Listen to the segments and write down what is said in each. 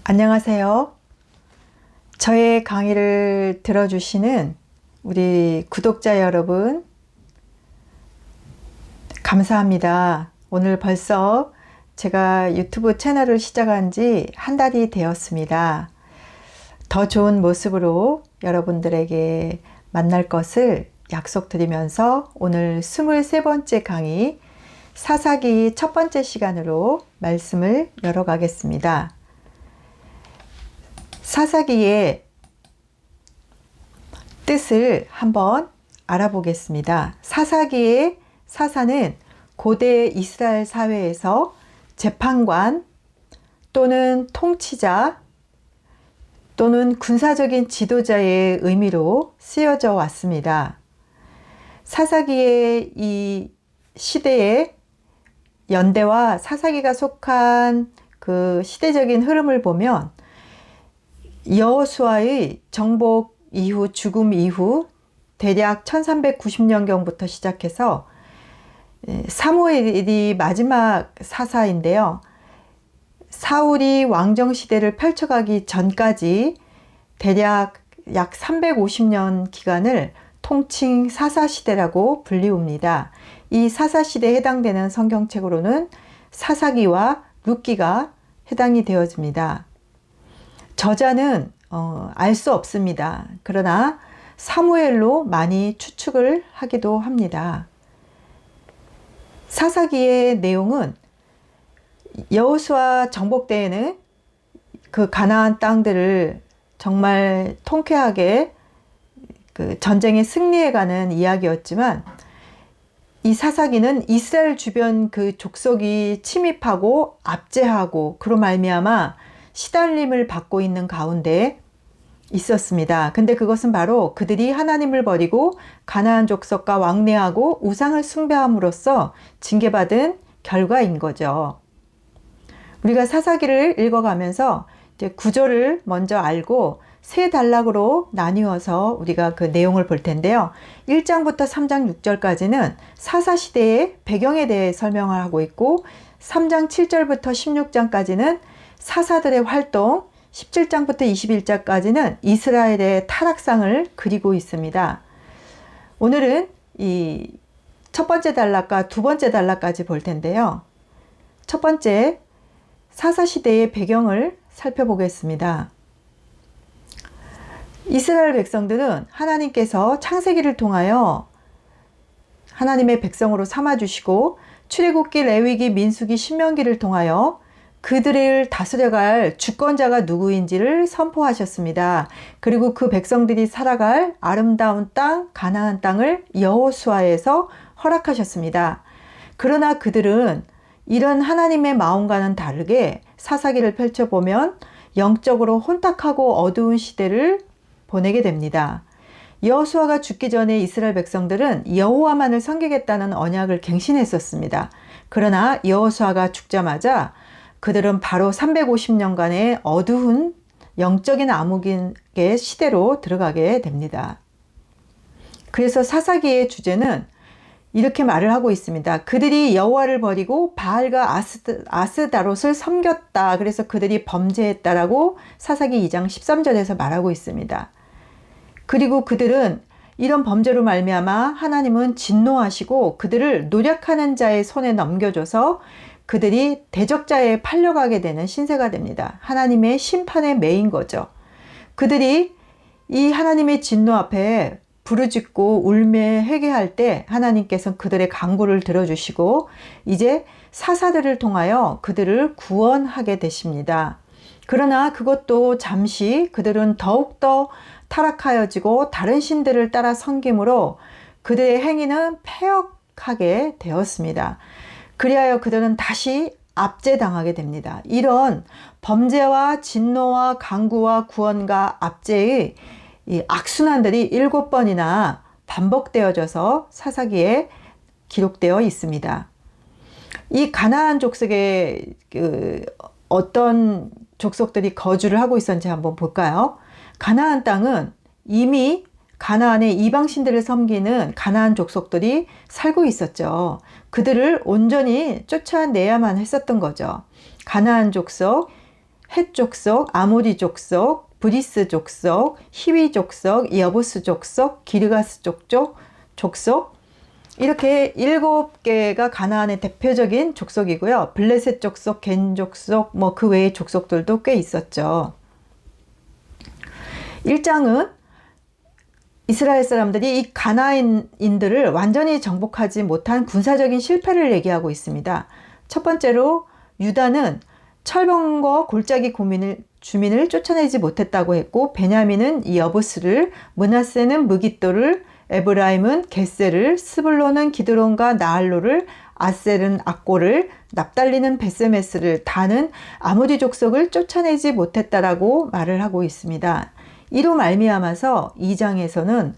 안녕하세요. 저의 강의를 들어주시는 우리 구독자 여러분, 감사합니다. 오늘 벌써 제가 유튜브 채널을 시작한 지 한 달이 되었습니다. 더 좋은 모습으로 여러분들에게 만날 것을 약속드리면서 오늘 23번째 강의 사사기 첫 번째 시간으로 말씀을 열어가겠습니다. 사사기의 뜻을 한번 알아보겠습니다. 사사기의 사사는 고대 이스라엘 사회에서 재판관 또는 통치자 또는 군사적인 지도자의 의미로 쓰여져 왔습니다. 사사기의 이 시대의 연대와 사사기가 속한 그 시대적인 흐름을 보면 여호수아의 정복 이후, 죽음 이후 대략 1390년경부터 시작해서 사무엘이 마지막 사사인데요. 사울이 왕정시대를 펼쳐가기 전까지 대략 약 350년 기간을 통칭 사사시대라고 불리웁니다. 이 사사시대에 해당되는 성경책으로는 사사기와 룻기가 해당이 되어집니다. 저자는 알 수 없습니다. 그러나 사무엘로 많이 추측을 하기도 합니다. 사사기의 내용은 여호수아 정복 때에는 그 가나안 땅들을 정말 통쾌하게 그 전쟁에 승리해가는 이야기였지만 이 사사기는 이스라엘 주변 그 족속이 침입하고 압제하고 그로 말미암아 시달림을 받고 있는 가운데 있었습니다. 근데 그것은 바로 그들이 하나님을 버리고 가나안 족속과 왕래하고 우상을 숭배함으로써 징계받은 결과인 거죠. 우리가 사사기를 읽어가면서 이제 구조를 먼저 알고 세 단락으로 나뉘어서 우리가 그 내용을 볼 텐데요. 1장부터 3장 6절까지는 사사시대의 배경에 대해 설명을 하고 있고 3장 7절부터 16장까지는 사사들의 활동, 17장부터 21장까지는 이스라엘의 타락상을 그리고 있습니다. 오늘은 이 첫 번째 단락과 두 번째 단락까지 볼 텐데요. 첫 번째, 사사시대의 배경을 살펴보겠습니다. 이스라엘 백성들은 하나님께서 창세기를 통하여 하나님의 백성으로 삼아주시고 출애굽기, 레위기, 민수기, 신명기를 통하여 그들을 다스려갈 주권자가 누구인지를 선포하셨습니다. 그리고 그 백성들이 살아갈 아름다운 땅, 가나안 땅을 여호수아에서 허락하셨습니다. 그러나 그들은 이런 하나님의 마음과는 다르게 사사기를 펼쳐보면 영적으로 혼탁하고 어두운 시대를 보내게 됩니다. 여호수아가 죽기 전에 이스라엘 백성들은 여호와만을 섬기겠다는 언약을 갱신했었습니다. 그러나 여호수아가 죽자마자 그들은 바로 350년간의 어두운 영적인 암흑의 시대로 들어가게 됩니다. 그래서 사사기의 주제는 이렇게 말을 하고 있습니다. 그들이 여호와를 버리고 바알과 아스다롯을 섬겼다. 그래서 그들이 범죄했다라고 사사기 2장 13절에서 말하고 있습니다. 그리고 그들은 이런 범죄로 말미암아 하나님은 진노하시고 그들을 노력하는 자의 손에 넘겨줘서 그들이 대적자에 팔려가게 되는 신세가 됩니다. 하나님의 심판에 매인 거죠. 그들이 이 하나님의 진노 앞에 부르짖고 울며 회개할 때 하나님께서는 그들의 간구를 들어주시고 이제 사사들을 통하여 그들을 구원하게 되십니다. 그러나 그것도 잠시 그들은 더욱더 타락하여지고 다른 신들을 따라 섬김으로 그들의 행위는 패역하게 되었습니다. 그리하여 그들은 다시 압제당하게 됩니다. 이런 범죄와 진노와 강구와 구원과 압제의 이 악순환들이 7번이나 반복되어져서 사사기에 기록되어 있습니다. 이 가나안 족속에 어떤 족속들이 거주를 하고 있었는지 한번 볼까요? 가나안 땅은 이미 가나안의 이방신들을 섬기는 가나안 족속들이 살고 있었죠. 그들을 온전히 쫓아내야만 했었던 거죠. 가나안 족속, 헷 족속, 아모리 족속, 브리스 족속, 히위 족속, 여부스 족속, 기르가스 족속 이렇게 7개가 가나안의 대표적인 족속이고요. 블레셋 족속, 겐 족속, 뭐 그 외의 족속들도 꽤 있었죠. 1장은 이스라엘 사람들이 이 가나안인들을 완전히 정복하지 못한 군사적인 실패를 얘기하고 있습니다. 첫 번째로 유다는 철병과 골짜기 주민을 쫓아내지 못했다고 했고, 베냐민은 이 여부스를, 므낫세는 무깃도를, 에브라임은 겟셀을, 스불론은 기드론과 나할로를, 아셀은 악고를, 납달리는 베세메스를, 다는 아모리 족속을 쫓아내지 못했다라고 말을 하고 있습니다. 이로 말미암아서 2장에서는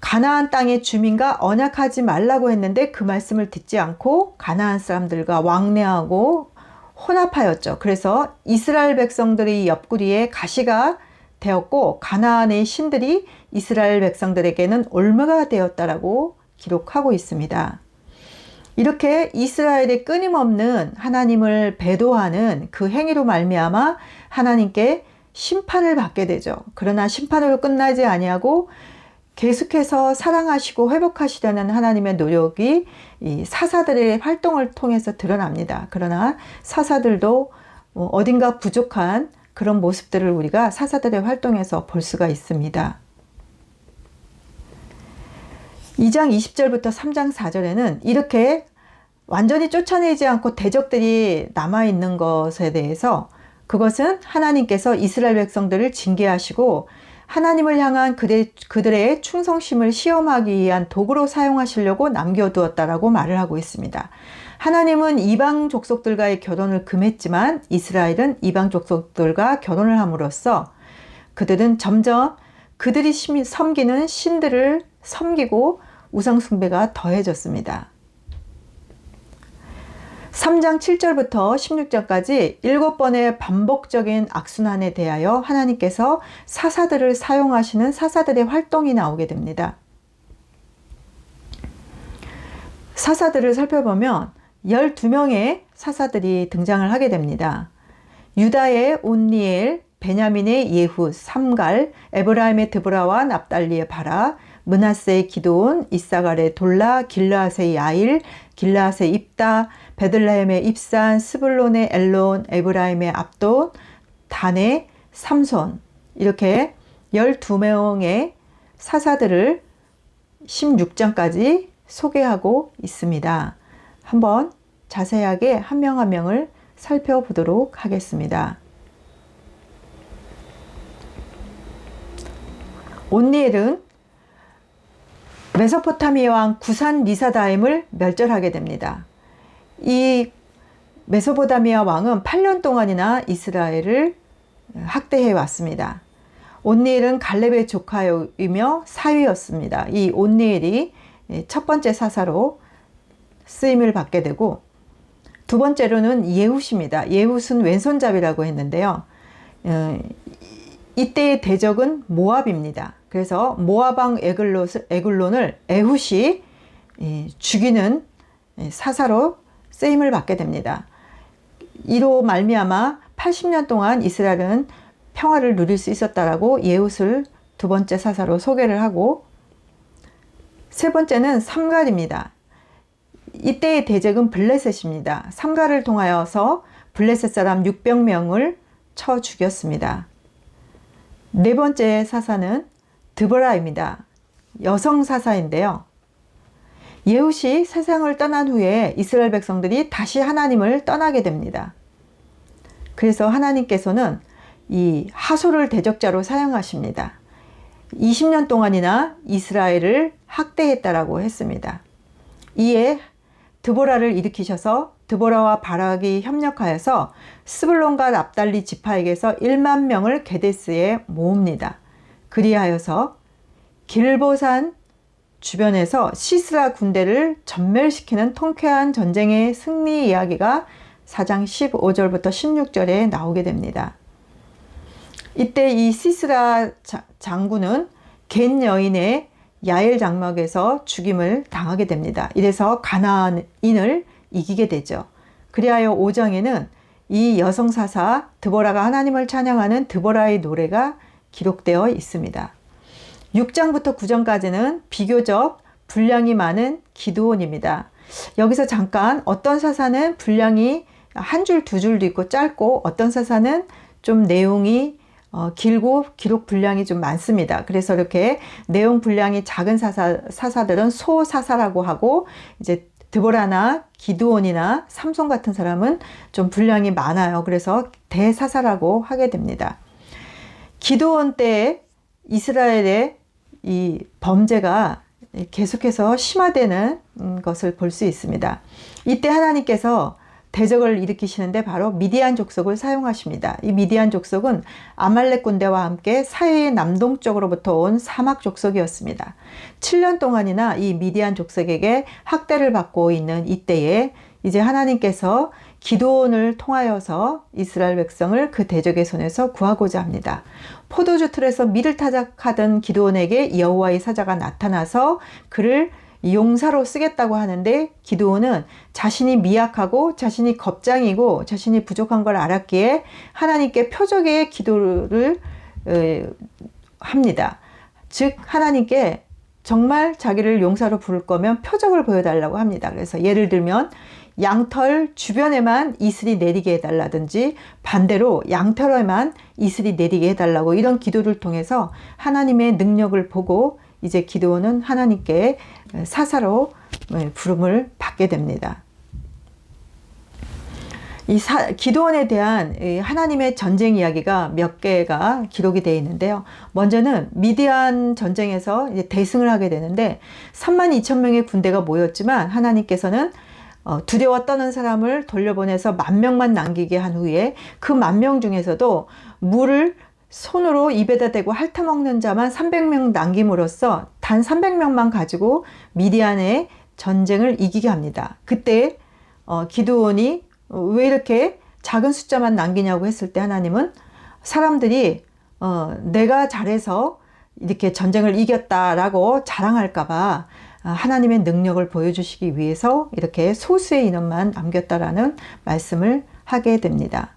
가나안 땅의 주민과 언약하지 말라고 했는데 그 말씀을 듣지 않고 가나안 사람들과 왕래하고 혼합하였죠. 그래서 이스라엘 백성들의 옆구리에 가시가 되었고 가나안의 신들이 이스라엘 백성들에게는 올무가 되었다라고 기록하고 있습니다. 이렇게 이스라엘의 끊임없는 하나님을 배도하는 그 행위로 말미암아 하나님께 심판을 받게 되죠. 그러나 심판으로 끝나지 아니하고 계속해서 사랑하시고 회복하시려는 하나님의 노력이 이 사사들의 활동을 통해서 드러납니다. 그러나 사사들도 어딘가 부족한 그런 모습들을 우리가 사사들의 활동에서 볼 수가 있습니다. 2장 20절부터 3장 4절에는 이렇게 완전히 쫓아내지 않고 대적들이 남아있는 것에 대해서 그것은 하나님께서 이스라엘 백성들을 징계하시고 하나님을 향한 그들의 충성심을 시험하기 위한 도구로 사용하시려고 남겨두었다라고 말을 하고 있습니다. 하나님은 이방 족속들과의 결혼을 금했지만 이스라엘은 이방 족속들과 결혼을 함으로써 그들은 점점 그들이 섬기는 신들을 섬기고 우상숭배가 더해졌습니다. 3장 7절부터 16절까지 7번의 반복적인 악순환에 대하여 하나님께서 사사들을 사용하시는 사사들의 활동이 나오게 됩니다. 사사들을 살펴보면 12명의 사사들이 등장을 하게 됩니다. 유다의 온니엘, 베냐민의 예후, 삼갈, 에브라임의 드보라와 납달리의 바라, 므낫세의 기드온, 이사갈의 돌라, 길르앗의 야일, 길르앗의 입다, 베들레헴의 입산, 스불론의 엘론, 에브라임의 압돈, 단의 삼손, 이렇게 12명의 사사들을 16장까지 소개하고 있습니다. 한번 자세하게 한 명 한 명을 살펴보도록 하겠습니다. 온니엘은 메소포타미아 왕 구산 리사다임을 멸절하게 됩니다. 이 메소포타미아 왕은 8년 동안이나 이스라엘을 학대해 왔습니다. 온니엘은 갈렙의 조카이며 사위였습니다. 이 온니엘이 첫 번째 사사로 쓰임을 받게 되고 두 번째로는 예훗입니다. 예훗은 왼손잡이라고 했는데요. 이때의 대적은 모압입니다. 그래서 모압 왕 에글론을 에훗이 죽이는 사사로 쓰임을 받게 됩니다. 이로 말미암아 80년 동안 이스라엘은 평화를 누릴 수 있었다라고 예훗을 두 번째 사사로 소개를 하고 세 번째는 삼갈입니다. 이때의 대적은 블레셋입니다. 삼갈을 통하여서 블레셋 사람 600명을 쳐 죽였습니다. 네 번째 사사는 드보라입니다. 여성 사사인데요. 예훗이 세상을 떠난 후에 이스라엘 백성들이 다시 하나님을 떠나게 됩니다. 그래서 하나님께서는 이 하솔을 대적자로 사용하십니다. 20년 동안이나 이스라엘을 학대했다라고 했습니다. 이에 드보라를 일으키셔서 드보라와 바락이 협력하여서 스불론과 납달리 지파에게서 1만 명을 게데스에 모읍니다. 그리하여서 길보산 주변에서 시스라 군대를 전멸시키는 통쾌한 전쟁의 승리 이야기가 4장 15절부터 16절에 나오게 됩니다. 이때 이 시스라 장군은 겐 여인의 야엘 장막에서 죽임을 당하게 됩니다. 이래서 가나안인을 이기게 되죠. 그리하여 5장에는 이 여성 사사 드보라가 하나님을 찬양하는 드보라의 노래가 기록되어 있습니다. 6장부터 9장까지는 비교적 분량이 많은 기드온입니다. 여기서 잠깐 어떤 사사는 분량이 한 줄, 두 줄도 있고 짧고 어떤 사사는 좀 내용이 길고 기록 분량이 좀 많습니다. 그래서 이렇게 내용 분량이 작은 사사들은 소사사라고 하고 이제 드보라나 기드온이나 삼손 같은 사람은 좀 분량이 많아요. 그래서 대사사라고 하게 됩니다. 기드온 때에 이스라엘의 이 범죄가 계속해서 심화되는 것을 볼 수 있습니다. 이때 하나님께서 대적을 일으키시는데 바로 미디안 족속을 사용하십니다. 이 미디안 족속은 아말렉 군대와 함께 사해의 남동쪽으로부터 온 사막 족속이었습니다. 7년 동안이나 이 미디안 족속에게 학대를 받고 있는 이때에 이제 하나님께서 기드온을 통하여서 이스라엘 백성을 그 대적의 손에서 구하고자 합니다. 포도주 틀에서 밀을 타작하던 기드온에게 여호와의 사자가 나타나서 그를 용사로 쓰겠다고 하는데 기드온은 자신이 미약하고 자신이 겁장이고 자신이 부족한 걸 알았기에 하나님께 표적의 기도를 합니다. 즉 하나님께 정말 자기를 용사로 부를 거면 표적을 보여달라고 합니다. 그래서 예를 들면 양털 주변에만 이슬이 내리게 해달라든지 반대로 양털에만 이슬이 내리게 해달라고 이런 기도를 통해서 하나님의 능력을 보고 이제 기드온은 하나님께 사사로 부름을 받게 됩니다. 이 기드온에 대한 하나님의 전쟁 이야기가 몇 개가 기록이 되어 있는데요. 먼저는 미디안 전쟁에서 이제 대승을 하게 되는데 32,000명의 군대가 모였지만 하나님께서는 두려워 떠는 사람을 돌려보내서 10,000명만 남기게 한 후에 그 10,000명 중에서도 물을 손으로 입에다 대고 핥아먹는 자만 300명 남김으로써 단 300명만 가지고 미디안의 전쟁을 이기게 합니다. 그때 기드온이 왜 이렇게 작은 숫자만 남기냐고 했을 때 하나님은 사람들이 내가 잘해서 이렇게 전쟁을 이겼다라고 자랑할까봐 하나님의 능력을 보여주시기 위해서 이렇게 소수의 인원만 남겼다라는 말씀을 하게 됩니다.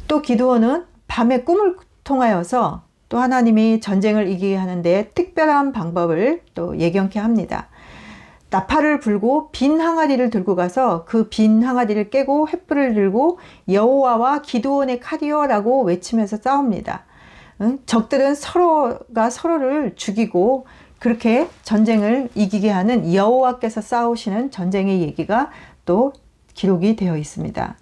또 기드온은 밤에 꿈을 통하여서 또 하나님이 전쟁을 이기게 하는데 특별한 방법을 또 예견케 합니다. 나팔을 불고 빈 항아리를 들고 가서 그 빈 항아리를 깨고 횃불을 들고 여호와와 기드온의 칼이여라고 외치면서 싸웁니다. 적들은 서로가 서로를 죽이고 그렇게 전쟁을 이기게 하는 여호와께서 싸우시는 전쟁의 얘기가 또 기록이 되어 있습니다.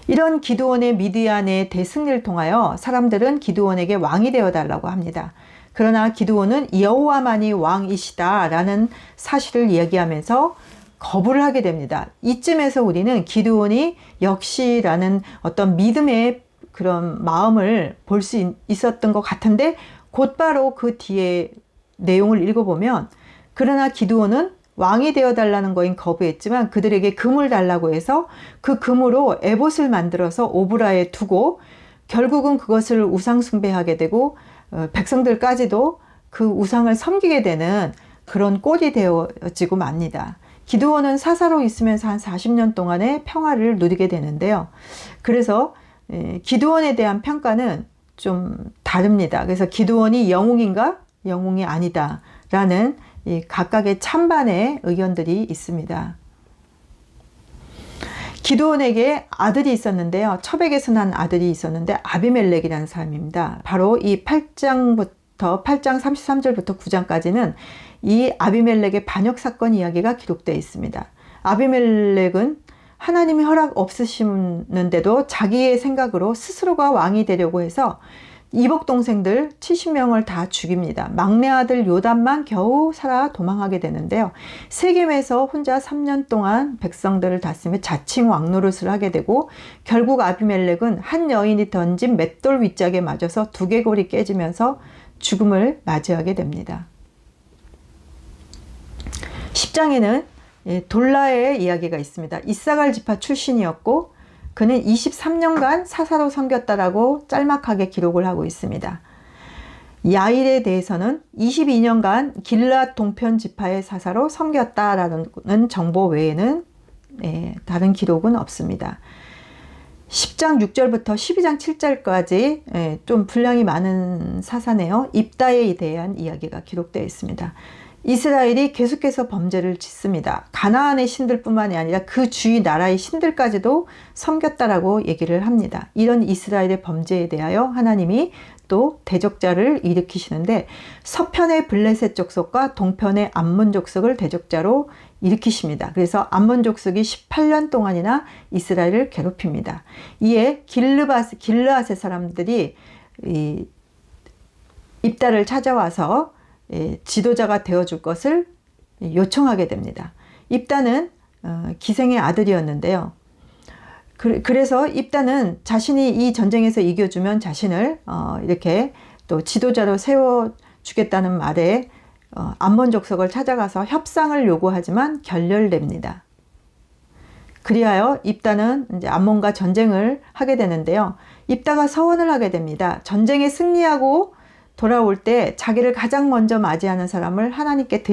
이런 기드온의 미디안의 대승리를 통하여 사람들은 기드온에게 왕이 되어달라고 합니다. 그러나 기드온은 여호와만이 왕이시다라는 사실을 이야기하면서 거부를 하게 됩니다. 이쯤에서 우리는 기드온이 역시라는 어떤 믿음의 그런 마음을 볼 수 있었던 것 같은데 곧바로 그 뒤에 내용을 읽어보면 그러나 기드온은 왕이 되어달라는 거인 거부했지만 그들에게 금을 달라고 해서 그 금으로 에봇을 만들어서 오브라에 두고 결국은 그것을 우상 숭배하게 되고 백성들까지도 그 우상을 섬기게 되는 그런 꼴이 되어지고 맙니다. 기드온은 사사로 있으면서 한 40년 동안의 평화를 누리게 되는데요. 그래서 기드온에 대한 평가는 좀 다릅니다. 그래서 기드온이 영웅인가? 영웅이 아니다 라는 각각의 찬반의 의견들이 있습니다. 기드온에게 아들이 있었는데요. 첩에게서 난 아들이 있었는데 아비멜렉이라는 사람입니다. 바로 이 8장 33절부터 9장까지는 이 아비멜렉의 반역 사건 이야기가 기록되어 있습니다. 아비멜렉은 하나님이 허락 없으시는데도 자기의 생각으로 스스로가 왕이 되려고 해서 이복 동생들 70명을 다 죽입니다. 막내 아들 요담만 겨우 살아 도망하게 되는데요. 세겜에서 혼자 3년 동안 백성들을 다스리며 자칭 왕 노릇을 하게 되고 결국 아비멜렉은 한 여인이 던진 맷돌 윗짝에 맞아서 두개골이 깨지면서 죽음을 맞이하게 됩니다. 10장에는 돌라의 이야기가 있습니다. 이사갈 지파 출신이었고 그는 23년간 사사로 섬겼다라고 짤막하게 기록을 하고 있습니다. 야일에 대해서는 22년간 길앗 동편 지파의 사사로 섬겼다라는 정보 외에는 다른 기록은 없습니다. 10장 6절부터 12장 7절까지 좀 분량이 많은 사사네요. 입다에 대한 이야기가 기록되어 있습니다. 이스라엘이 계속해서 범죄를 짓습니다. 가나안의 신들뿐만이 아니라 그 주위 나라의 신들까지도 섬겼다라고 얘기를 합니다. 이런 이스라엘의 범죄에 대하여 하나님이 또 대적자를 일으키시는데 서편의 블레셋 족속과 동편의 암몬 족속을 대적자로 일으키십니다. 그래서 암몬 족속이 18년 동안이나 이스라엘을 괴롭힙니다. 이에 길르앗의 사람들이 입다를 찾아와서 지도자가 되어줄 것을 요청하게 됩니다. 입다는 기생의 아들이었는데요. 그래서 입다는 자신이 이 전쟁에서 이겨주면 자신을 이렇게 또 지도자로 세워주겠다는 말에 암몬 족속을 찾아가서 협상을 요구하지만 결렬됩니다. 그리하여 입다는 이제 암몬과 전쟁을 하게 되는데요. 입다가 서원을 하게 됩니다. 전쟁에 승리하고 돌아올 때 자기를 가장 먼저 맞이하는 사람을 하나님께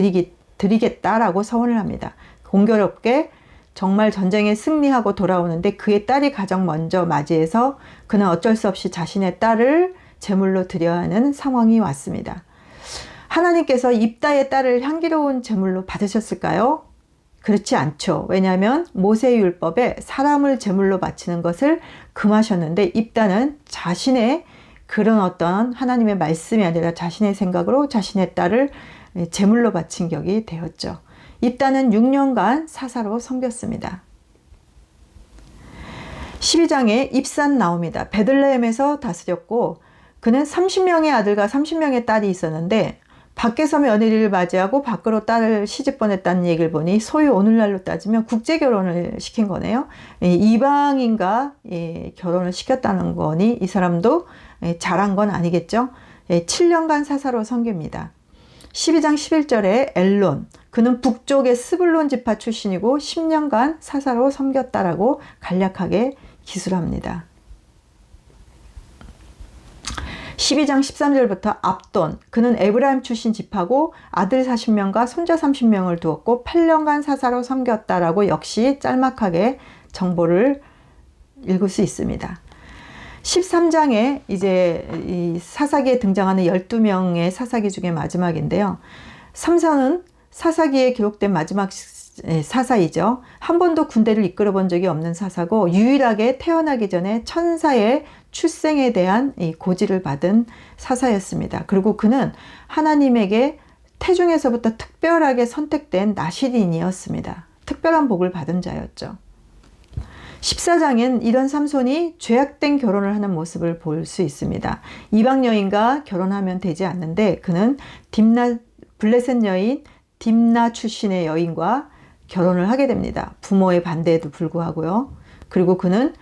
드리겠다라고 서원을 합니다. 공교롭게 정말 전쟁에 승리하고 돌아오는데 그의 딸이 가장 먼저 맞이해서 그는 어쩔 수 없이 자신의 딸을 제물로 드려야 하는 상황이 왔습니다. 하나님께서 입다의 딸을 향기로운 제물로 받으셨을까요? 그렇지 않죠. 왜냐하면 모세의 율법에 사람을 제물로 바치는 것을 금하셨는데 입다는 자신의 그런 어떤 하나님의 말씀이 아니라 자신의 생각으로 자신의 딸을 제물로 바친 격이 되었죠. 입다는 6년간 사사로 섬겼습니다. 12장에 입산 나옵니다. 베들레헴에서 다스렸고 그는 30명의 아들과 30명의 딸이 있었는데 밖에서 며느리를 맞이하고 밖으로 딸을 시집 보냈다는 얘기를 보니 소위 오늘날로 따지면 국제 결혼을 시킨 거네요. 이방인과 결혼을 시켰다는 거니 이 사람도 잘한 건 아니겠죠. 7년간 사사로 섬깁니다. 12장 11절에 엘론, 그는 북쪽의 스불론 지파 출신이고 10년간 사사로 섬겼다라고 간략하게 기술합니다. 12장 13절부터 압돈, 그는 에브라임 출신 지파고 아들 40명과 손자 30명을 두었고 8년간 사사로 섬겼다라고 역시 짤막하게 정보를 읽을 수 있습니다. 13장에 이제 이 사사기에 등장하는 12명의 사사기 중에 마지막인데요. 삼손은 사사기에 기록된 마지막 사사이죠. 한 번도 군대를 이끌어 본 적이 없는 사사고 유일하게 태어나기 전에 천사의 출생에 대한 이 고지를 받은 사사였습니다. 그리고 그는 하나님에게 태중에서부터 특별하게 선택된 나시린이었습니다. 특별한 복을 받은 자였죠. 14장엔 이런 삼손이 죄악된 결혼을 하는 모습을 볼 수 있습니다. 이방 여인과 결혼하면 되지 않는데 그는 블레셋 여인 딥나 출신의 여인과 결혼을 하게 됩니다. 부모의 반대에도 불구하고요. 그리고 그는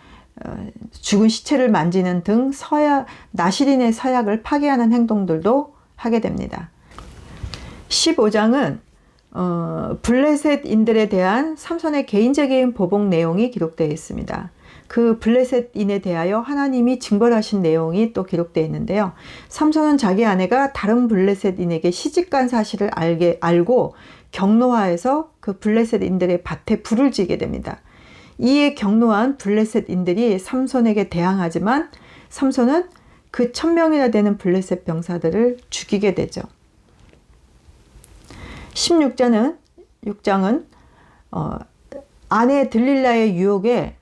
죽은 시체를 만지는 등 나시린의 서약을 파괴하는 행동들도 하게 됩니다. 15장은 블레셋인들에 대한 삼손의 개인적인 보복 내용이 기록되어 있습니다. 그 블레셋인에 대하여 하나님이 징벌하신 내용이 또 기록되어 있는데요. 삼손은 자기 아내가 다른 블레셋인에게 시집간 사실을 알고 격노하여서 그 블레셋인들의 밭에 불을 지게 됩니다. 이에 격노한 블레셋인들이 삼손에게 대항하지만 삼손은 그 1000명이나 되는 블레셋 병사들을 죽이게 되죠. 16장은 아내 들릴라의 유혹에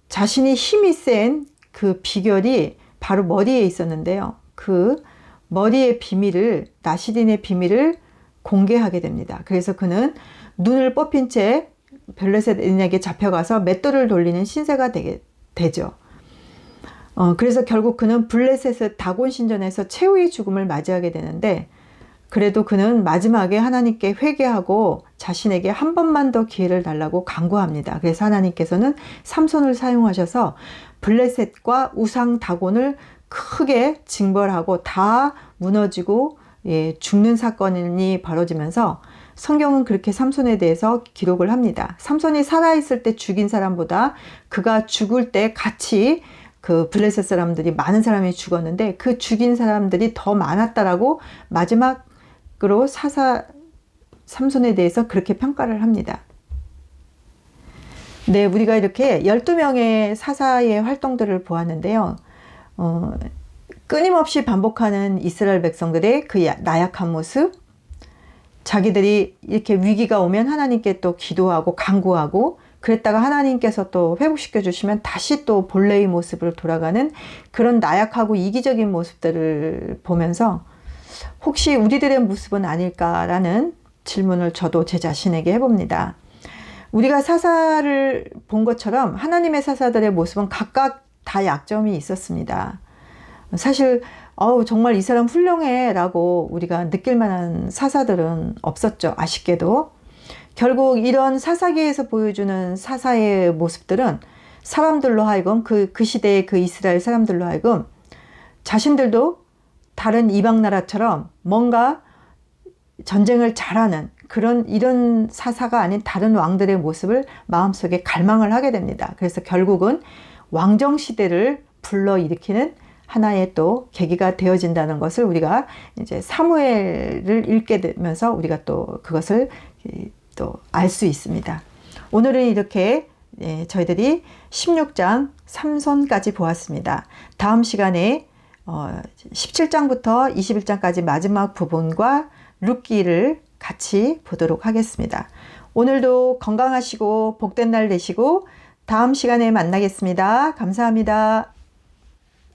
자신이 힘이 센 그 비결이 바로 머리에 있었는데요. 그 머리의 비밀을, 나시린의 비밀을 공개하게 됩니다. 그래서 그는 눈을 뽑힌 채 블레셋인에게 잡혀가서 맷돌을 돌리는 신세가 되죠. 그래서 결국 그는 블레셋의 다곤 신전에서 최후의 죽음을 맞이하게 되는데 그래도 그는 마지막에 하나님께 회개하고 자신에게 한 번만 더 기회를 달라고 간구합니다. 그래서 하나님께서는 삼손을 사용하셔서 블레셋과 우상 다곤을 크게 징벌하고 다 무너지고 죽는 사건이 벌어지면서 성경은 그렇게 삼손에 대해서 기록을 합니다. 삼손이 살아있을 때 죽인 사람보다 그가 죽을 때 같이 그 블레셋 사람들이 많은 사람이 죽었는데 그 죽인 사람들이 더 많았다라고 마지막으로 삼손에 대해서 그렇게 평가를 합니다. 네, 우리가 이렇게 12명의 사사의 활동들을 보았는데요. 끊임없이 반복하는 이스라엘 백성들의 그 나약한 모습, 자기들이 이렇게 위기가 오면 하나님께 또 기도하고 간구하고, 그랬다가 하나님께서 또 회복시켜 주시면 다시 또 본래의 모습으로 돌아가는 그런 나약하고 이기적인 모습들을 보면서 혹시 우리들의 모습은 아닐까라는 질문을 저도 제 자신에게 해봅니다. 우리가 사사를 본 것처럼 하나님의 사사들의 모습은 각각 다 약점이 있었습니다. 사실 정말 이 사람 훌륭해 라고 우리가 느낄 만한 사사들은 없었죠. 아쉽게도. 결국 이런 사사기에서 보여주는 사사의 모습들은 사람들로 하여금 그 시대의 그 이스라엘 사람들로 하여금 자신들도 다른 이방 나라처럼 뭔가 전쟁을 잘하는 이런 사사가 아닌 다른 왕들의 모습을 마음속에 갈망을 하게 됩니다. 그래서 결국은 왕정시대를 불러일으키는 하나의 또 계기가 되어진다는 것을 우리가 이제 사무엘을 읽게 되면서 우리가 또 그것을 또 알 수 있습니다. 오늘은 이렇게 저희들이 16장 삼손까지 보았습니다. 다음 시간에 17장부터 21장까지 마지막 부분과 룻기를 같이 보도록 하겠습니다. 오늘도 건강하시고 복된 날 되시고 다음 시간에 만나겠습니다. 감사합니다.